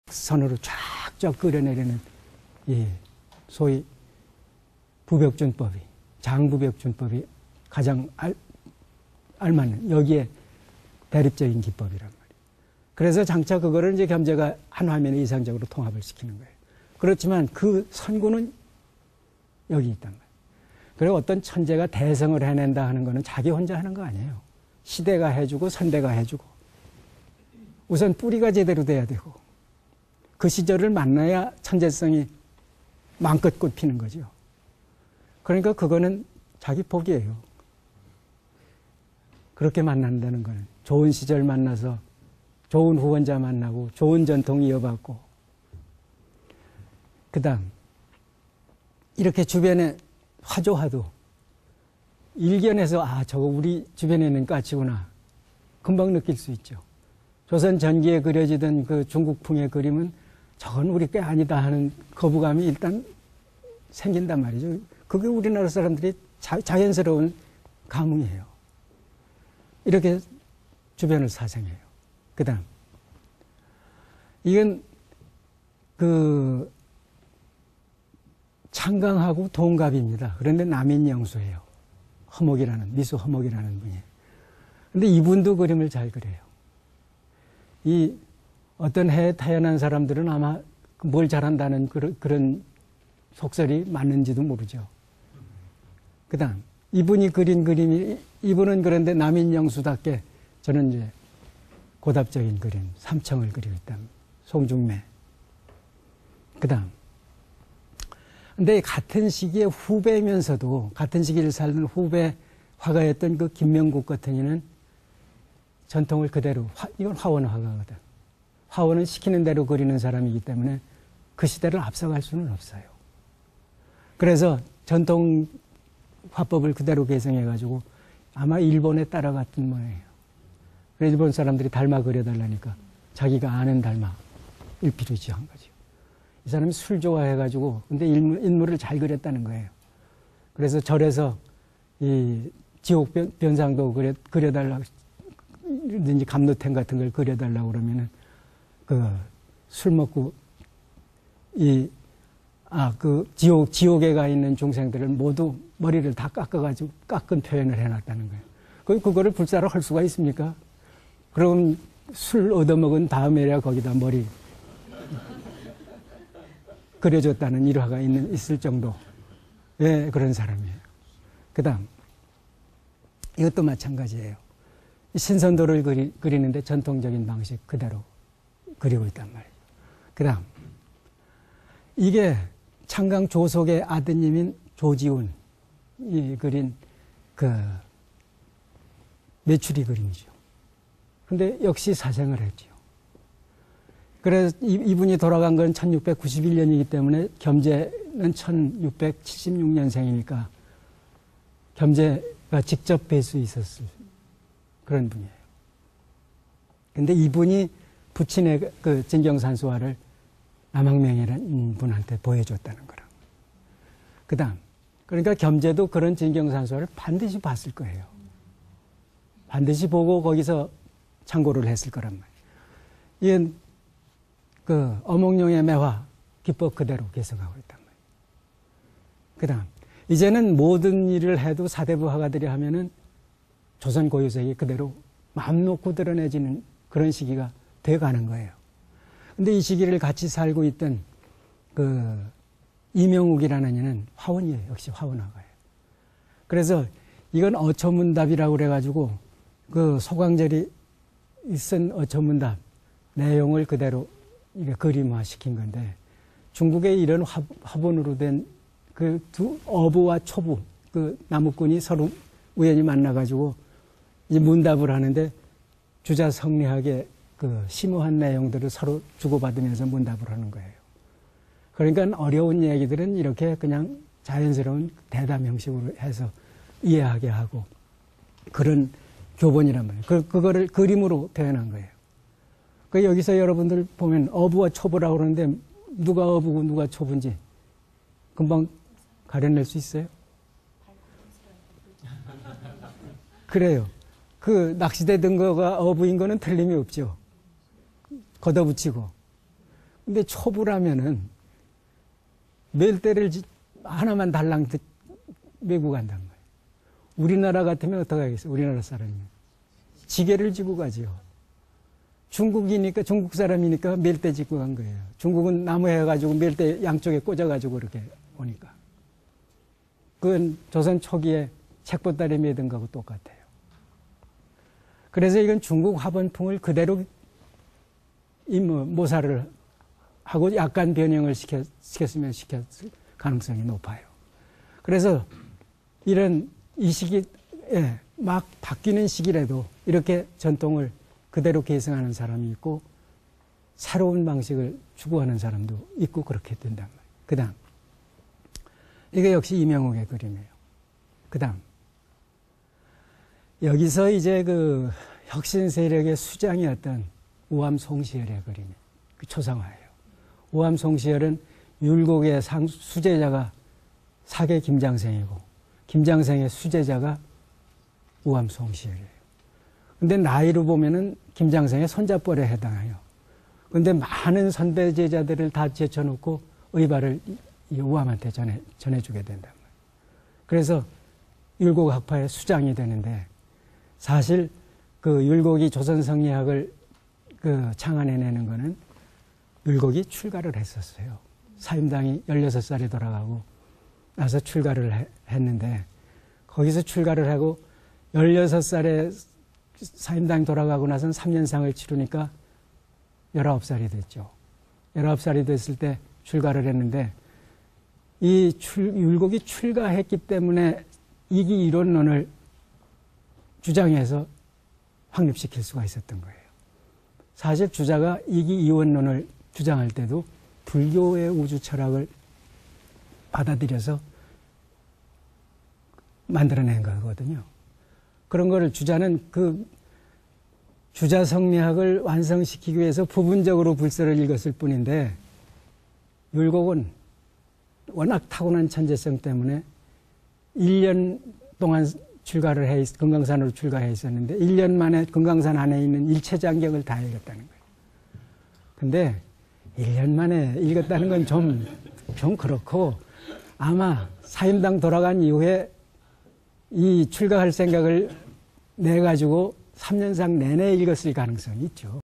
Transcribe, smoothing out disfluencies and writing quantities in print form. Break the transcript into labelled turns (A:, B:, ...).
A: 선으로 쫙쫙 끌어내리는 소위 부벽준법이, 장부벽준법이 가장 알맞는, 여기에 대립적인 기법이란 말이에요. 그래서 장차 그거를 이제 겸재가 한 화면에 이상적으로 통합을 시키는 거예요. 그렇지만 그 선구는 여기 있단 말이에요. 그리고 어떤 천재가 대성을 해낸다 하는 거는 자기 혼자 하는 거 아니에요. 시대가 해주고 선대가 해주고 우선 뿌리가 제대로 돼야 되고 그 시절을 만나야 천재성이 마음껏 꽃피는 거죠. 그러니까 그거는 자기 복이에요. 그렇게 만난다는 거는 좋은 시절 만나서 좋은 후원자 만나고 좋은 전통 이어받고 그 다음 이렇게 주변에 화조화도 일견에서 저거 우리 주변에 있는 까치구나 금방 느낄 수 있죠. 조선 전기에 그려지던 그 중국풍의 그림은 저건 우리 꽤 아니다 하는 거부감이 일단 생긴단 말이죠. 그게 우리나라 사람들이 자연스러운 감흥이에요. 이렇게 주변을 사생해요. 그 다음 이건 그 창강하고 동갑입니다. 그런데 남인영수예요. 허목이라는, 미수 허목이라는 분이에요. 근데 이분도 그림을 잘 그려요. 이 어떤 해에 태어난 사람들은 아마 뭘 잘한다는 그런 속설이 맞는지도 모르죠. 그 다음 이분이 그린 그림이, 이분은 그런데 남인영수답게 저는 이제 고답적인 그림, 삼청을 그리고 있답니다. 송중매. 그 다음 근데 같은 시기에 후배면서도 같은 시기를 살던 후배 화가였던 그 김명국 같은 이는 전통을 그대로, 이건 화원 화가거든. 화원은 시키는 대로 그리는 사람이기 때문에 그 시대를 앞서갈 수는 없어요. 그래서 전통 화법을 그대로 개성해가지고 아마 일본에 따라갔던 모양이에요. 그래서 일본 사람들이 닮아 그려달라니까 자기가 아는 닮아 일필이지 한 거죠. 이 사람이 술 좋아해가지고 근데 인물을 잘 그렸다는 거예요. 그래서 절에서 이 지옥 변상도 그려달라고, 이제 감로탱 같은 걸 그려달라고 그러면은 그 술 먹고 그 지옥에 가 있는 중생들을 모두 머리를 다 깎아가지고 깎은 표현을 해놨다는 거예요. 그거를 불사로 할 수가 있습니까? 그럼 술 얻어먹은 다음에야 거기다 머리 그려줬다는 일화가 있을 정도. 예, 그런 사람이에요. 그 다음, 이것도 마찬가지예요. 신선도를 그리는데 전통적인 방식 그대로 그리고 있단 말이에요. 그 다음, 이게 창강 조석의 아드님인 조지훈이 그린 그 메추리 그림이죠. 근데 역시 사생을 했죠. 그래서 이분이 돌아간 건 1691년이기 때문에 겸재는 1676년생이니까 겸재가 직접 뵐 수 있었을 그런 분이에요. 근데 이분이 부친의 그 진경산수화를 남학명이라는 분한테 보여줬다는 거라. 그 다음, 그러니까 겸재도 그런 진경산수화를 반드시 봤을 거예요. 반드시 보고 거기서 참고를 했을 거란 말이에요. 이건 그 어몽룡의 매화 기법 그대로 개성하고 있단 말이에요. 그 다음, 이제는 모든 일을 해도 사대부 화가들이 하면은 조선 고유색이 그대로 마음 놓고 드러내지는 그런 시기가 돼가는 거예요. 근데 이 시기를 같이 살고 있던 그 이명욱이라는 이는 화원이에요. 역시 화원 화가예요. 그래서 이건 어초문답이라고 그래가지고 그 소광절이 쓴 어초문답 내용을 그대로 이게 그림화 시킨 건데, 중국의 이런 화본으로 된 그 두 어부와 초부, 그 나무꾼이 서로 우연히 만나가지고 이제 문답을 하는데 주자성리하게 그 심오한 내용들을 서로 주고받으면서 문답을 하는 거예요. 그러니까 어려운 얘기들은 이렇게 그냥 자연스러운 대담 형식으로 해서 이해하게 하고 그런 교본이란 말이에요. 그거를 그림으로 표현한 거예요. 그 여기서 여러분들 보면 어부와 초부라고 그러는데 누가 어부고 누가 초부인지 금방 가려낼 수 있어요? 그래요. 그 낚시대 든 거가 어부인 거는 틀림이 없죠. 걷어붙이고. 근데 초부라면은 멜대를 하나만 달랑 메고 간단 말이에요. 우리나라 같으면 어떻게 하겠어요? 우리나라 사람이면. 지게를 지고 가지요. 중국이니까, 중국 사람이니까 멜대 지고 간 거예요. 중국은 나무 해가지고 멜대 양쪽에 꽂아가지고 이렇게 오니까. 그건 조선 초기에 책보따리 매든 거하고 똑같아요. 그래서 이건 중국 화번풍을 그대로 모사를 하고 약간 변형을 시켰으면 시켰을 가능성이 높아요. 그래서 이런 이 시기에 막 바뀌는 시기라도 이렇게 전통을 그대로 계승하는 사람이 있고 새로운 방식을 추구하는 사람도 있고 그렇게 된단 말이에요. 그 다음 이게 역시 이명옥의 그림이에요. 그 다음 여기서 이제 그 혁신 세력의 수장이었던 우암 송시열의 그림이 그 초상화예요. 우암 송시열은 율곡의 수제자가 사계 김장생이고 김장생의 수제자가 우암 송시열이에요. 근데 나이로 보면은 김장생의 손자뻘에 해당해요. 근데 많은 선배 제자들을 다 제쳐놓고 의발을 이 우암한테 전해주게 된단 말이에요. 그래서 율곡 학파의 수장이 되는데 사실 그 율곡이 조선성리학을 그 창안해내는 거는 율곡이 출가를 했었어요. 사임당이 16살에 돌아가고 나서 출가를 했는데 거기서 출가를 하고 16살에 사임당이 돌아가고 나서는 3년상을 치르니까 19살이 됐죠. 19살이 됐을 때 출가를 했는데 이 율곡이 출가했기 때문에 이기 이론론을 주장해서 확립시킬 수가 있었던 거예요. 사실 주자가 이기 이원론을 주장할 때도 불교의 우주 철학을 받아들여서 만들어낸 거거든요. 그런 거를 주자는 그 주자 성리학을 완성시키기 위해서 부분적으로 불서를 읽었을 뿐인데 율곡은 워낙 타고난 천재성 때문에 1년 동안 금강산으로 출가해 있었는데 1년 만에 금강산 안에 있는 일체장경을 다 읽었다는 거예요. 근데 1년 만에 읽었다는 건 좀 그렇고 아마 사임당 돌아간 이후에 이 출가할 생각을 내가지고 3년상 내내 읽었을 가능성이 있죠.